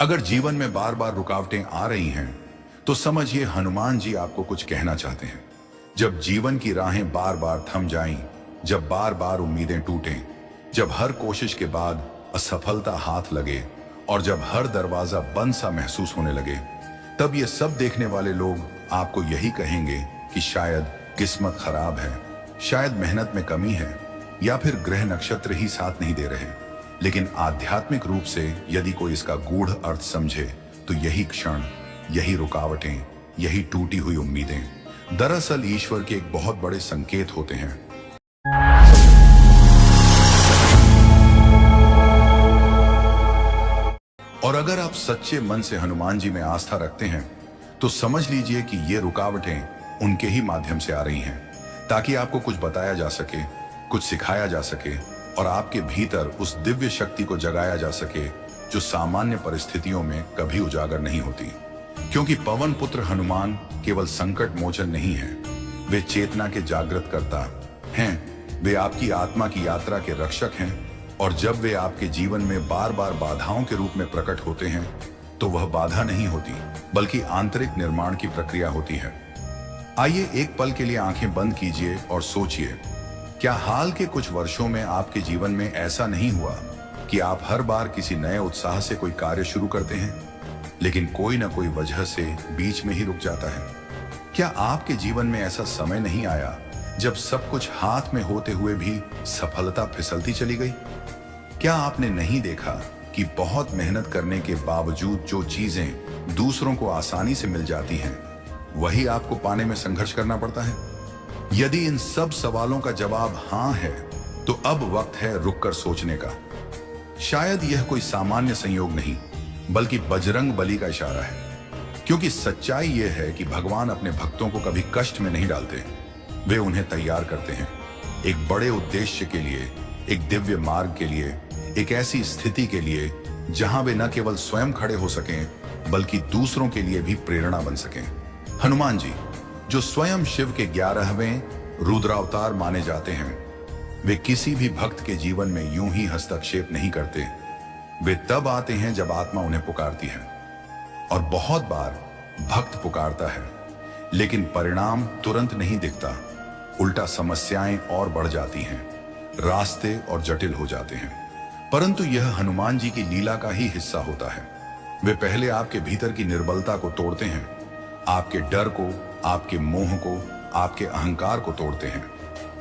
अगर जीवन में बार बार रुकावटें आ रही हैं, तो समझिए हनुमान जी आपको कुछ कहना चाहते हैं। जब जीवन की राहें बार बार थम जाएं, जब बार बार उम्मीदें टूटें, जब हर कोशिश के बाद असफलता हाथ लगे और जब हर दरवाजा बंद सा महसूस होने लगे, तब ये सब देखने वाले लोग आपको यही कहेंगे कि शायद किस्मत खराब है, शायद मेहनत में कमी है, या फिर ग्रह नक्षत्र ही साथ नहीं दे रहे। लेकिन आध्यात्मिक रूप से यदि कोई इसका गूढ़ अर्थ समझे, तो यही क्षण, यही रुकावटें, यही टूटी हुई उम्मीदें दरअसल ईश्वर के एक बहुत बड़े संकेत होते हैं। और अगर आप सच्चे मन से हनुमान जी में आस्था रखते हैं, तो समझ लीजिए कि ये रुकावटें उनके ही माध्यम से आ रही हैं, ताकि आपको कुछ बताया जा सके, कुछ सिखाया जा सके और आपके भीतर उस दिव्य शक्ति को जगाया जा सके जो सामान्य परिस्थितियों में कभी उजागर नहीं होती। क्योंकि पवन पुत्र हनुमान केवल संकट मोचन नहीं है, वे चेतना के जागृत करता हैं, वे आपकी आत्मा की यात्रा के रक्षक हैं। और जब वे आपके जीवन में बार बार बाधाओं के रूप में प्रकट होते हैं, तो वह बाधा नहीं होती, बल्कि आंतरिक निर्माण की प्रक्रिया होती है। आइए एक पल के लिए आंखें बंद कीजिए और सोचिए, क्या हाल के कुछ वर्षों में आपके जीवन में ऐसा नहीं हुआ कि आप हर बार किसी नए उत्साह से कोई कार्य शुरू करते हैं, लेकिन कोई ना कोई वजह से बीच में ही रुक जाता है? क्या आपके जीवन में ऐसा समय नहीं आया जब सब कुछ हाथ में होते हुए भी सफलता फिसलती चली गई? क्या आपने नहीं देखा कि बहुत मेहनत करने के बावजूद जो चीजें दूसरों को आसानी से मिल जाती हैं, वही आपको पाने में संघर्ष करना पड़ता है? यदि इन सब सवालों का जवाब हां है, तो अब वक्त है रुककर सोचने का। शायद यह कोई सामान्य संयोग नहीं, बल्कि बजरंग बली का इशारा है। क्योंकि सच्चाई यह है कि भगवान अपने भक्तों को कभी कष्ट में नहीं डालते, वे उन्हें तैयार करते हैं एक बड़े उद्देश्य के लिए, एक दिव्य मार्ग के लिए, एक ऐसी स्थिति के लिए जहां वे न केवल स्वयं खड़े हो सकें, बल्कि दूसरों के लिए भी प्रेरणा बन सकें। हनुमान जी, जो स्वयं शिव के 11वें रुद्रावतार माने जाते हैं, वे किसी भी भक्त के जीवन में यूं ही हस्तक्षेप नहीं करते। वे तब आते हैं जब आत्मा उन्हें पुकारती है। और बहुत बार भक्त पुकारता है, लेकिन परिणाम तुरंत नहीं दिखता। उल्टा समस्याएं और बढ़ जाती हैं, रास्ते और जटिल हो जाते हैं। परंतु यह हनुमान जी की लीला का ही हिस्सा होता है। वे पहले आपके भीतर की निर्बलता को तोड़ते हैं, आपके डर को, आपके मोह को, आपके अहंकार को तोड़ते हैं।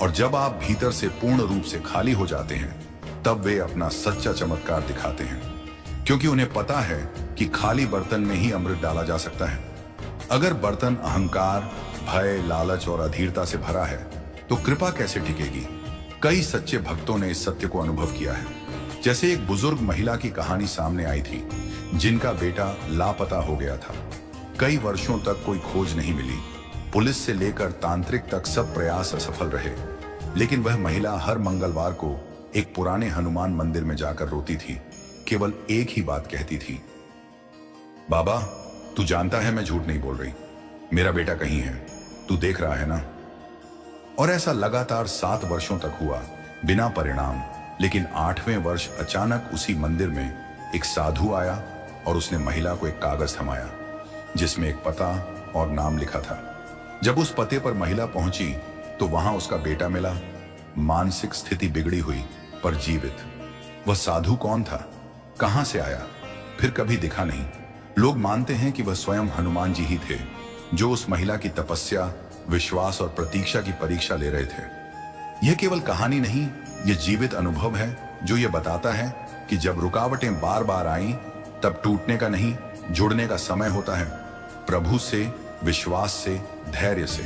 और जब आप भीतर से पूर्ण रूप से खाली हो जाते हैं, तब वे अपना सच्चा चमत्कार दिखाते हैं। क्योंकि उन्हें पता है कि खाली बर्तन में ही अमृत डाला जा सकता है। अगर बर्तन अहंकार, भय, लालच और अधीरता से भरा है, तो कृपा कैसे टिकेगी? कई सच्चे भक्तों ने इस सत्य को अनुभव किया है। जैसे एक बुजुर्ग महिला की कहानी सामने आई थी, जिनका बेटा लापता हो गया था। कई वर्षों तक कोई खोज नहीं मिली। पुलिस से लेकर तांत्रिक तक सब प्रयास असफल रहे। लेकिन वह महिला हर मंगलवार को एक पुराने हनुमान मंदिर में जाकर रोती थी। केवल एक ही बात कहती थी, बाबा, तू जानता है मैं झूठ नहीं बोल रही, मेरा बेटा कहीं है, तू देख रहा है ना? और ऐसा लगातार 7 वर्षों तक हुआ, बिना परिणाम। लेकिन 8वें वर्ष अचानक उसी मंदिर में एक साधु आया और उसने महिला को एक कागज थमाया, जिसमें एक पता और नाम लिखा था। जब उस पते पर महिला पहुंची, तो वहां उसका बेटा मिला। मानसिक स्थिति बिगड़ी हुई, पर जीवित। वह साधु कौन था, कहां से आया, फिर कभी दिखा नहीं। लोग मानते हैं कि वह स्वयं हनुमान जी ही थे, जो उस महिला की तपस्या, विश्वास और प्रतीक्षा की परीक्षा ले रहे थे। यह केवल कहानी नहीं, यह जीवित अनुभव है, जो यह बताता है कि जब रुकावटें बार बार आईं, तब टूटने का नहीं, जुड़ने का समय होता है। प्रभु से, विश्वास से, धैर्य से।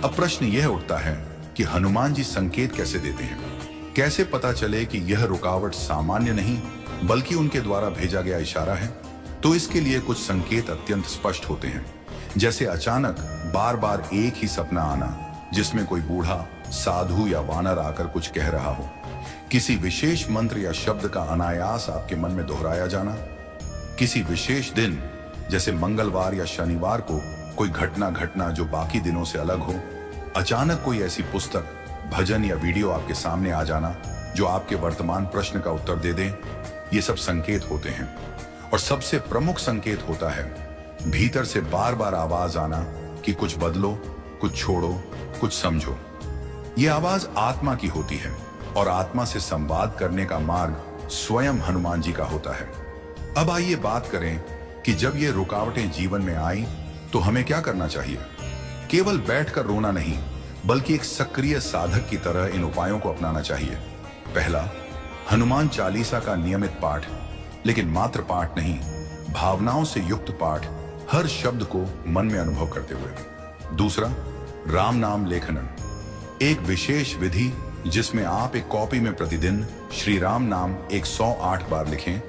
अब प्रश्न यह उठता है कि हनुमान जी संकेत कैसे देते हैं? कैसे पता चले कि यह रुकावट सामान्य नहीं, बल्कि उनके द्वारा भेजा गया इशारा है? तो इसके लिए कुछ संकेत अत्यंत स्पष्ट होते हैं। जैसे अचानक बार बार एक ही सपना आना, जिसमें कोई बूढ़ा, साधु या वानर आकर कुछ कह रहा हो। किसी विशेष मंत्र या शब्द का अनायास आपके मन में दोहराया जाना। किसी विशेष दिन, जैसे मंगलवार या शनिवार को, कोई घटना जो बाकी दिनों से अलग हो। अचानक कोई ऐसी पुस्तक, भजन या वीडियो आपके सामने आ जाना जो आपके वर्तमान प्रश्न का उत्तर दे दे। ये सब संकेत होते हैं। और सबसे प्रमुख संकेत होता है भीतर से बार बार आवाज आना कि कुछ बदलो, कुछ छोड़ो, कुछ समझो। ये आवाज आत्मा की होती है और आत्मा से संवाद करने का मार्ग स्वयं हनुमान जी का होता है। अब आइए बात करें कि जब ये रुकावटें जीवन में आई तो हमें क्या करना चाहिए। केवल बैठकर रोना नहीं, बल्कि एक सक्रिय साधक की तरह इन उपायों को अपनाना चाहिए। पहला, हनुमान चालीसा का नियमित पाठ, लेकिन मात्र पाठ नहीं, भावनाओं से युक्त पाठ, हर शब्द को मन में अनुभव करते हुए। दूसरा, राम नाम लेखनन, एक विशेष विधि जिसमें आप एक कॉपी में प्रतिदिन श्री राम नाम 108 बार लिखें।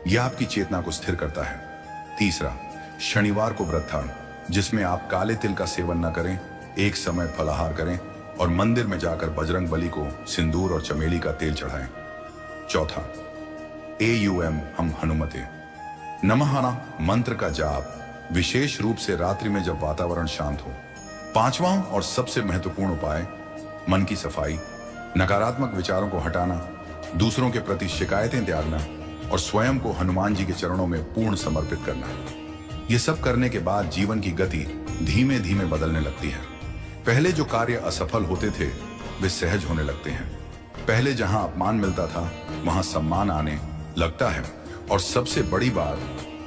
यह आपकी चेतना को स्थिर करता है। तीसरा, शनिवार को व्रत, जिसमें आप काले तिल का सेवन न करें, एक समय फलाहार करें और मंदिर में जाकर बजरंग बली को सिंदूर और चमेली का तेल चढ़ाएं। चौथा, AUM हम हनुमते नमः मंत्र का जाप, विशेष रूप से रात्रि में जब वातावरण शांत हो। पांचवां और सबसे महत्वपूर्ण उपाय, मन की सफाई, नकारात्मक विचारों को हटाना, दूसरों के प्रति शिकायतें त्यागना और स्वयं को हनुमान जी के चरणों में पूर्ण समर्पित करना। ये सब करने के बाद जीवन की गति धीमे धीमे बदलने लगती है। पहले जो कार्य असफल होते थे वे सहज होने लगते हैं। पहले जहां अपमान मिलता था वहां सम्मान आने लगता है और सबसे बड़ी बात,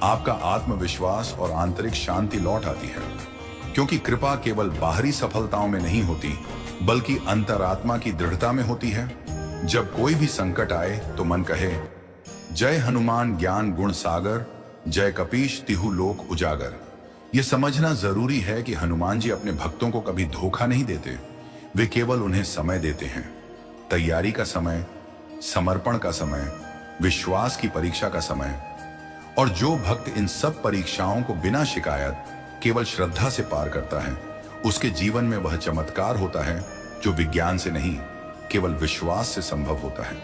आपका आत्मविश्वास और आंतरिक शांति लौट आती है। क्योंकि कृपा केवल बाहरी सफलताओं में नहीं होती, बल्कि अंतरात्मा की दृढ़ता में होती है। जब कोई भी संकट आए तो मन कहे, जय हनुमान ज्ञान गुण सागर, जय कपीश तिहु लोक उजागर। यह समझना जरूरी है कि हनुमान जी अपने भक्तों को कभी धोखा नहीं देते, वे केवल उन्हें समय देते हैं। तैयारी का समय, समर्पण का समय, विश्वास की परीक्षा का समय। और जो भक्त इन सब परीक्षाओं को बिना शिकायत केवल श्रद्धा से पार करता है, उसके जीवन में वह चमत्कार होता है जो विज्ञान से नहीं, केवल विश्वास से संभव होता है।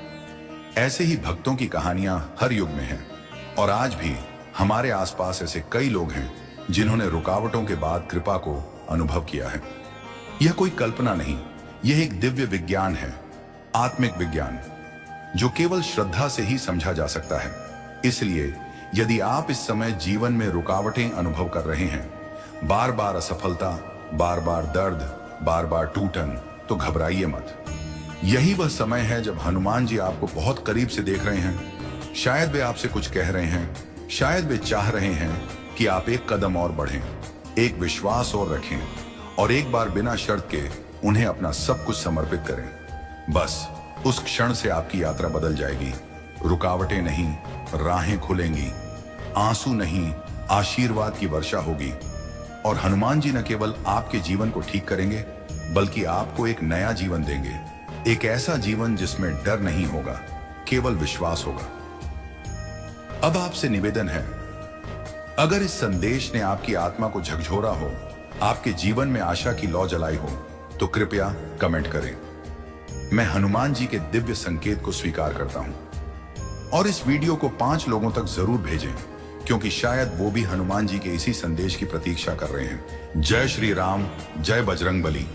ऐसे ही भक्तों की कहानियां हर युग में हैं और आज भी हमारे आसपास ऐसे कई लोग हैं जिन्होंने रुकावटों के बाद कृपा को अनुभव किया है। यह कोई कल्पना नहीं, यह एक दिव्य विज्ञान है, आत्मिक विज्ञान, जो केवल श्रद्धा से ही समझा जा सकता है। इसलिए यदि आप इस समय जीवन में रुकावटें अनुभव कर रहे हैं, बार बार असफलता, बार बार दर्द, बार बार टूटन, तो घबराइए मत। यही वह समय है जब हनुमान जी आपको बहुत करीब से देख रहे हैं। शायद वे आपसे कुछ कह रहे हैं, शायद वे चाह रहे हैं कि आप एक कदम और बढ़ें, एक विश्वास और रखें और एक बार बिना शर्त के उन्हें अपना सब कुछ समर्पित करें। बस उस क्षण से आपकी यात्रा बदल जाएगी। रुकावटें नहीं, राहें खुलेंगी, आंसू नहीं, आशीर्वाद की वर्षा होगी। और हनुमान जी न केवल आपके जीवन को ठीक करेंगे, बल्कि आपको एक नया जीवन देंगे, एक ऐसा जीवन जिसमें डर नहीं होगा, केवल विश्वास होगा। अब आपसे निवेदन है, अगर इस संदेश ने आपकी आत्मा को झकझोरा हो, आपके जीवन में आशा की लौ जलाई हो, तो कृपया कमेंट करें। मैं हनुमान जी के दिव्य संकेत को स्वीकार करता हूं और इस वीडियो को 5 लोगों तक जरूर भेजें, क्योंकि शायद वो भी हनुमान जी के इसी संदेश की प्रतीक्षा कर रहे हैं। जय श्री राम, जय बजरंग बली।